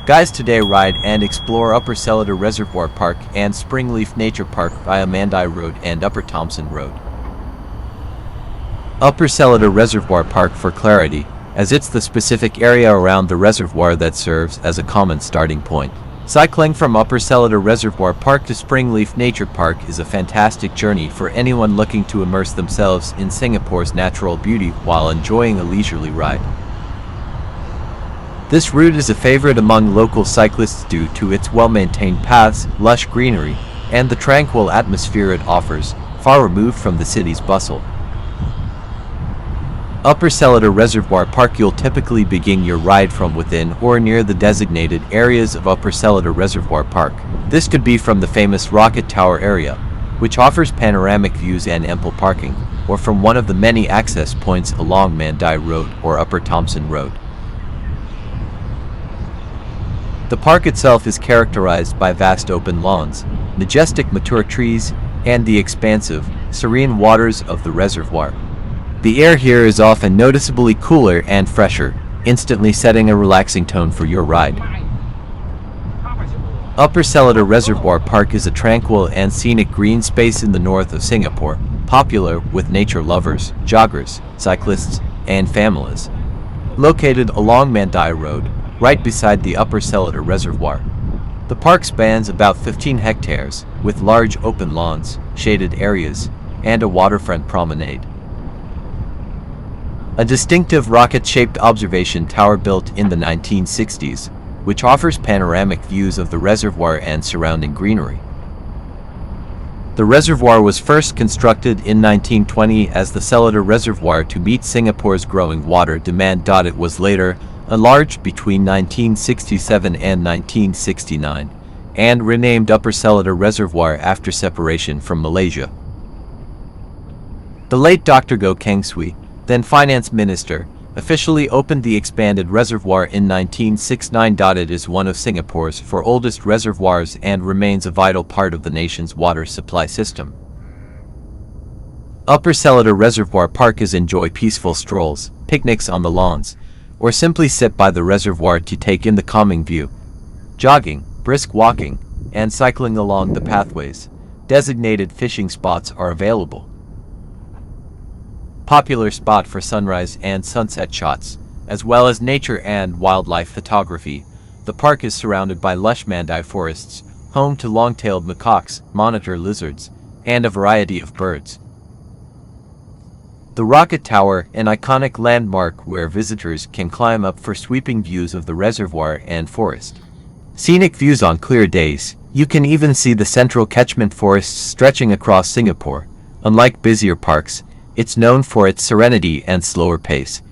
Guys, today ride and explore Upper Seletar Reservoir Park and Springleaf Nature Park via Mandai Road and Upper Thomson Road. Upper Seletar Reservoir Park for clarity, as it's the specific area around the reservoir that serves as a common starting point. Cycling from Upper Seletar Reservoir Park to Springleaf Nature Park is a fantastic journey for anyone looking to immerse themselves in Singapore's natural beauty while enjoying a leisurely ride. This route is a favorite among local cyclists due to its well-maintained paths, lush greenery, and the tranquil atmosphere it offers, far removed from the city's bustle. Upper Seletar Reservoir Park. You'll typically begin your ride from within or near the designated areas of Upper Seletar Reservoir Park. This could be from the famous Rocket Tower area, which offers panoramic views and ample parking, or from one of the many access points along Mandai Road or Upper Thomson Road. The park itself is characterized by vast open lawns, majestic mature trees, and the expansive, serene waters of the reservoir. The air here is often noticeably cooler and fresher, instantly setting a relaxing tone for your ride. Upper Seletar Reservoir Park is a tranquil and scenic green space in the north of Singapore, popular with nature lovers, joggers, cyclists, and families. Located along Mandai Road, right beside the Upper Seletar Reservoir, the park spans about 15 hectares, with large open lawns, shaded areas, and a waterfront promenade. A distinctive rocket-shaped observation tower built in the 1960s, which offers panoramic views of the reservoir and surrounding greenery. The reservoir was first constructed in 1920 as the Seletar Reservoir to meet Singapore's growing water demand. It was later enlarged between 1967 and 1969, and renamed Upper Seletar Reservoir after separation from Malaysia. The late Dr. Goh Keng Swee, then finance minister, officially opened the expanded reservoir in 1969. It is one of Singapore's four oldest reservoirs and remains a vital part of the nation's water supply system. Upper Seletar Reservoir Park is enjoy peaceful strolls, picnics on the lawns, or simply sit by the reservoir to take in the calming view. Jogging, brisk walking, and cycling along the pathways. Designated fishing spots are available. Popular spot for sunrise and sunset shots, as well as nature and wildlife photography. The park is surrounded by lush Mandai forests, home to long-tailed macaques, monitor lizards, and a variety of birds. The Rocket Tower, an iconic landmark where visitors can climb up for sweeping views of the reservoir and forest. Scenic views on clear days. You can even see the central catchment forests stretching across Singapore. Unlike busier parks, it's known for its serenity and slower pace.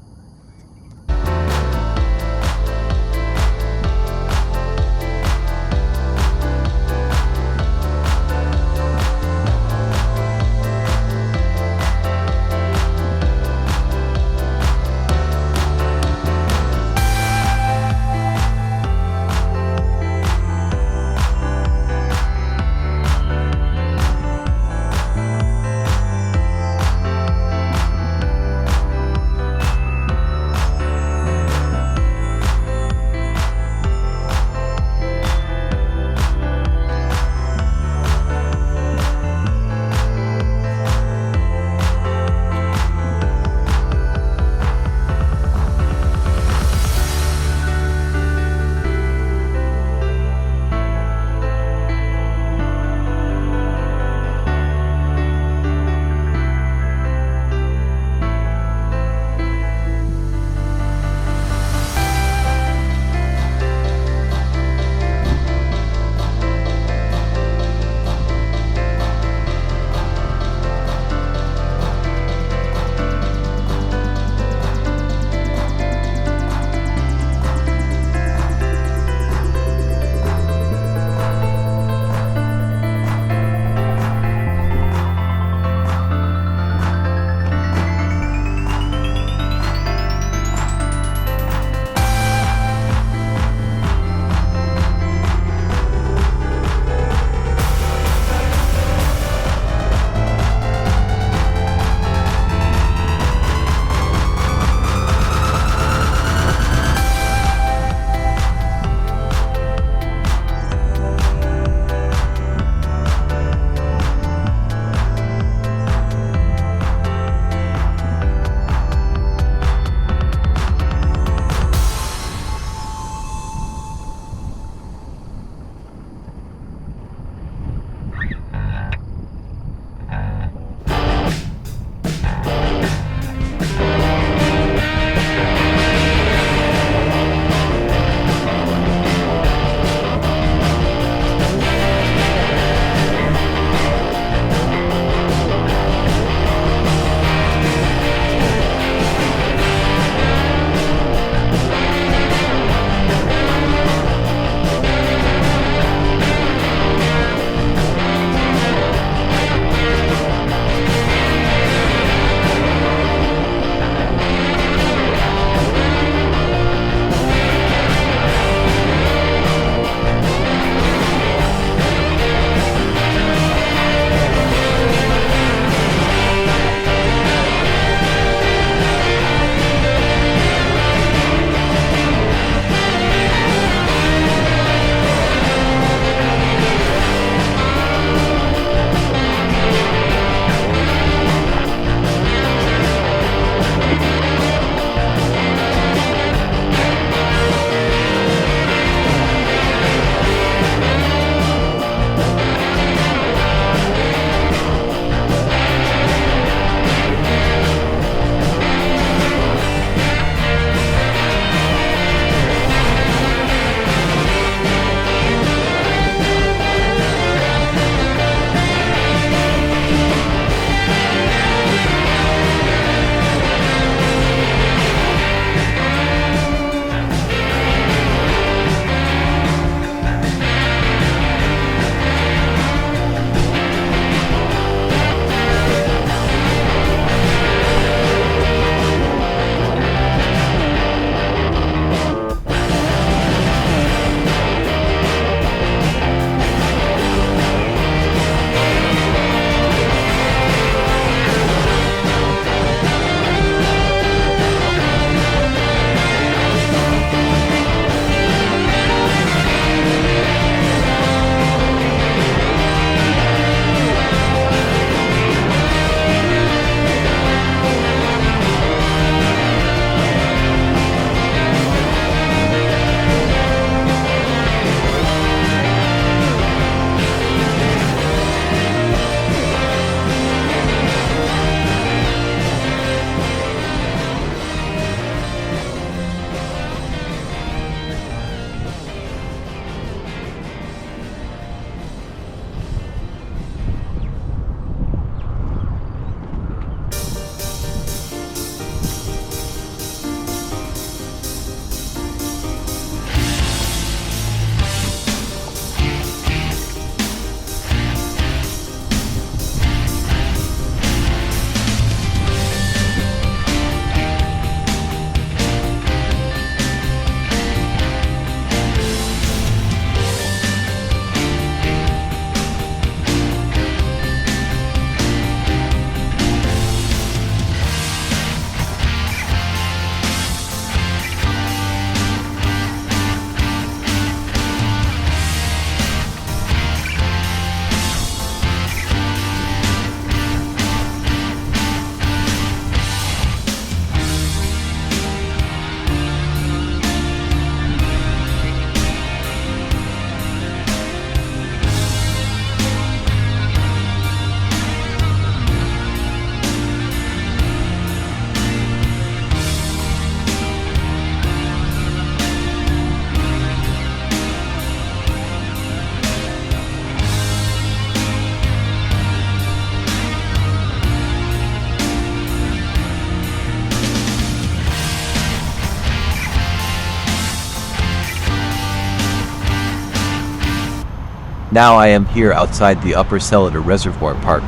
Now I am here outside the Upper Seletar Reservoir Park.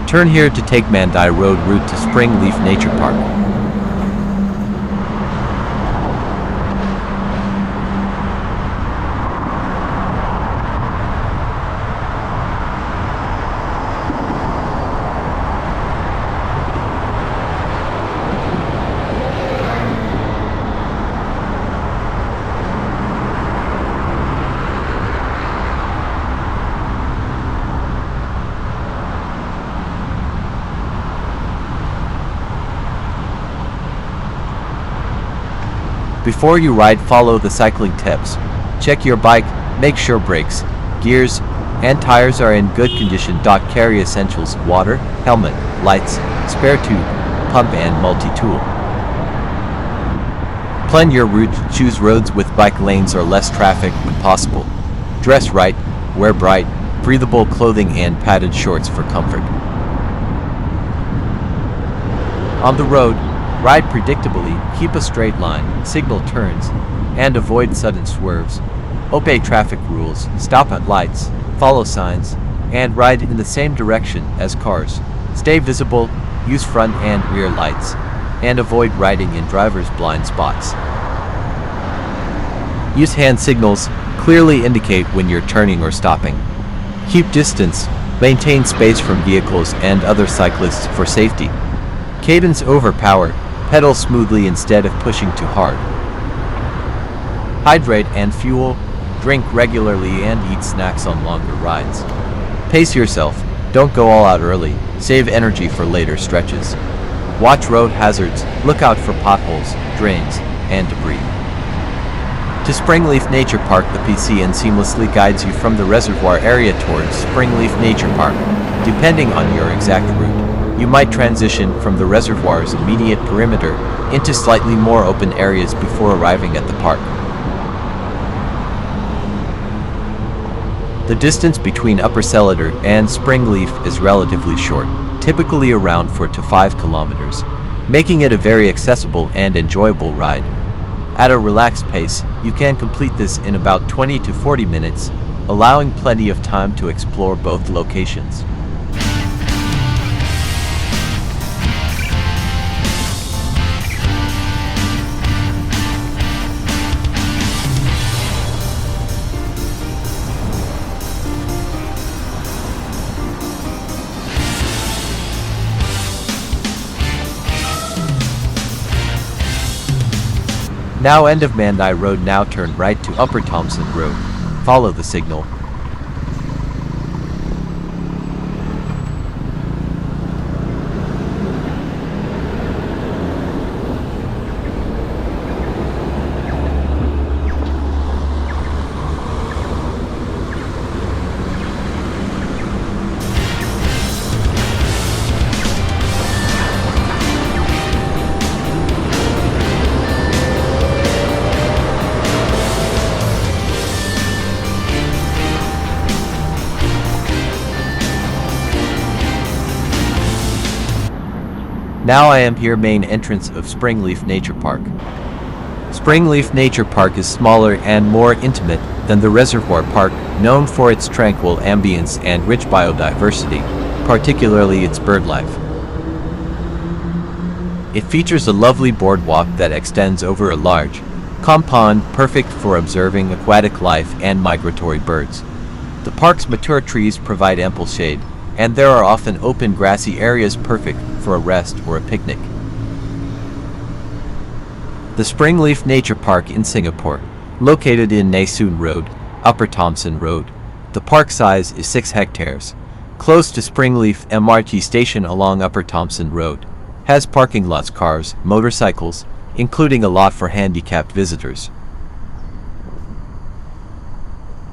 Turn here to take Mandai Road route to Springleaf Nature Park. Before you ride, follow the cycling tips. Check your bike, make sure brakes, gears, and tires are in good condition. Carry essentials: water, helmet, lights, spare tube, pump and multi-tool. Plan your route, choose roads with bike lanes or less traffic when possible. Dress right, wear bright, breathable clothing and padded shorts for comfort. On the road, ride predictably, keep a straight line, signal turns, and avoid sudden swerves. Obey traffic rules, stop at lights, follow signs, and ride in the same direction as cars. Stay visible, use front and rear lights, and avoid riding in driver's blind spots. Use hand signals, clearly indicate when you're turning or stopping. Keep distance, maintain space from vehicles and other cyclists for safety. Cadence over power, pedal smoothly instead of pushing too hard. Hydrate and fuel, drink regularly and eat snacks on longer rides. Pace yourself, don't go all out early, save energy for later stretches. Watch road hazards, look out for potholes, drains, and debris. To Springleaf Nature Park, the PCN seamlessly guides you from the reservoir area towards Springleaf Nature Park. Depending on your exact route, you might transition from the reservoir's immediate perimeter into slightly more open areas before arriving at the park. The distance between Upper Seletar and Springleaf is relatively short, typically around 4 to 5 kilometers, making it a very accessible and enjoyable ride. At a relaxed pace, you can complete this in about 20 to 40 minutes, allowing plenty of time to explore both locations. Now end of Mandai Road, now turn right to Upper Thomson Road. Follow the signal. Now I am here, main entrance of Springleaf Nature Park. Springleaf Nature Park is smaller and more intimate than the Reservoir Park, known for its tranquil ambience and rich biodiversity, particularly its birdlife. It features a lovely boardwalk that extends over a large compound, perfect for observing aquatic life and migratory birds. The park's mature trees provide ample shade, and there are often open grassy areas perfect for a rest or a picnic. The Springleaf Nature Park in Singapore, located in Nee Soon Road, Upper Thomson Road. The park size is 6 hectares. Close to Springleaf MRT station along Upper Thomson Road. Has parking lots, cars, motorcycles, including a lot for handicapped visitors.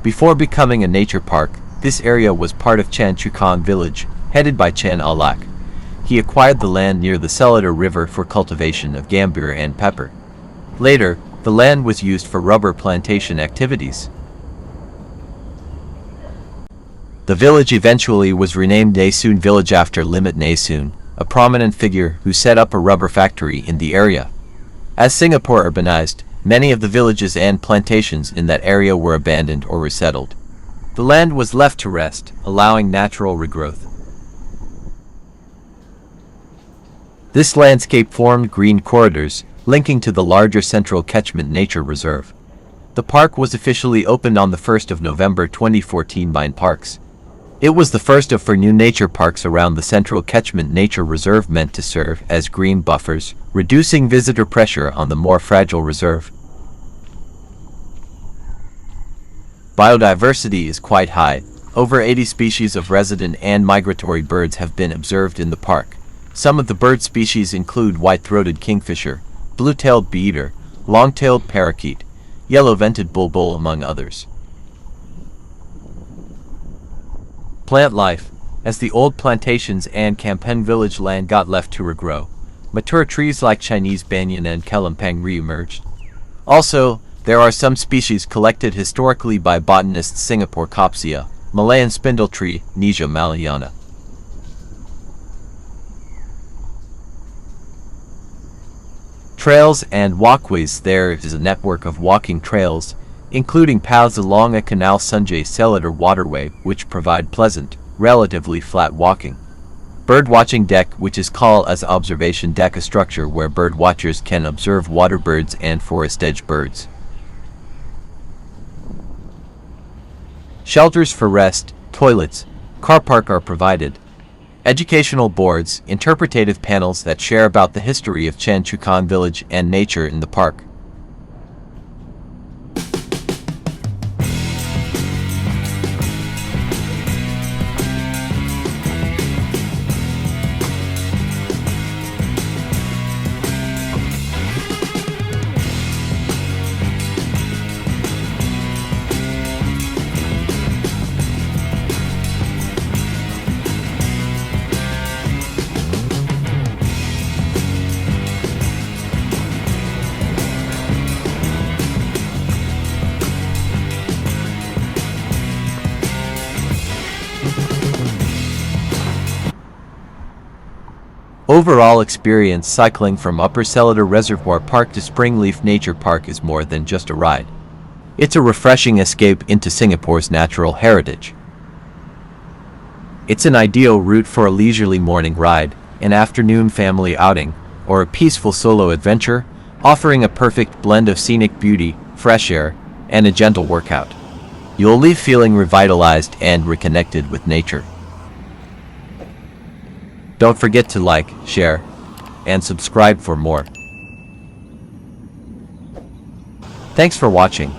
Before becoming a nature park, this area was part of Chan Chu Kang village, headed by Chan Alak. He acquired the land near the Seletar River for cultivation of gambir and pepper. Later, the land was used for rubber plantation activities. The village eventually was renamed Nee Soon Village after Limit Nee Soon, a prominent figure who set up a rubber factory in the area. As Singapore urbanized, many of the villages and plantations in that area were abandoned or resettled. The land was left to rest, allowing natural regrowth. This landscape formed green corridors, linking to the larger Central Catchment Nature Reserve. The park was officially opened on the 1st of November 2014 by Parks. It was the first of 4 new nature parks around the Central Catchment Nature Reserve meant to serve as green buffers, reducing visitor pressure on the more fragile reserve. Biodiversity is quite high. Over 80 species of resident and migratory birds have been observed in the park. Some of the bird species include white-throated kingfisher, blue-tailed bee-eater, long-tailed parakeet, yellow-vented bulbul, among others. Plant life. As the old plantations and Campen village land got left to regrow, mature trees like Chinese banyan and kelampang re-emerged. Also, there are some species collected historically by botanists Singapore Copsia, Malayan spindle tree, Nesia malayana. Trails and walkways. There is a network of walking trails, including paths along a canal Sunjay Seletar waterway, which provide pleasant, relatively flat walking. Birdwatching deck, which is called as observation deck, a structure where bird watchers can observe water birds and forest edge birds. Shelters for rest, toilets, car park are provided. Educational boards, interpretative panels that share about the history of Chanchukan village and nature in the park. Overall experience cycling from Upper Seletar Reservoir Park to Springleaf Nature Park is more than just a ride. It's a refreshing escape into Singapore's natural heritage. It's an ideal route for a leisurely morning ride, an afternoon family outing, or a peaceful solo adventure, offering a perfect blend of scenic beauty, fresh air, and a gentle workout. You'll leave feeling revitalized and reconnected with nature. Don't forget to like, share, and subscribe for more. Thanks for watching.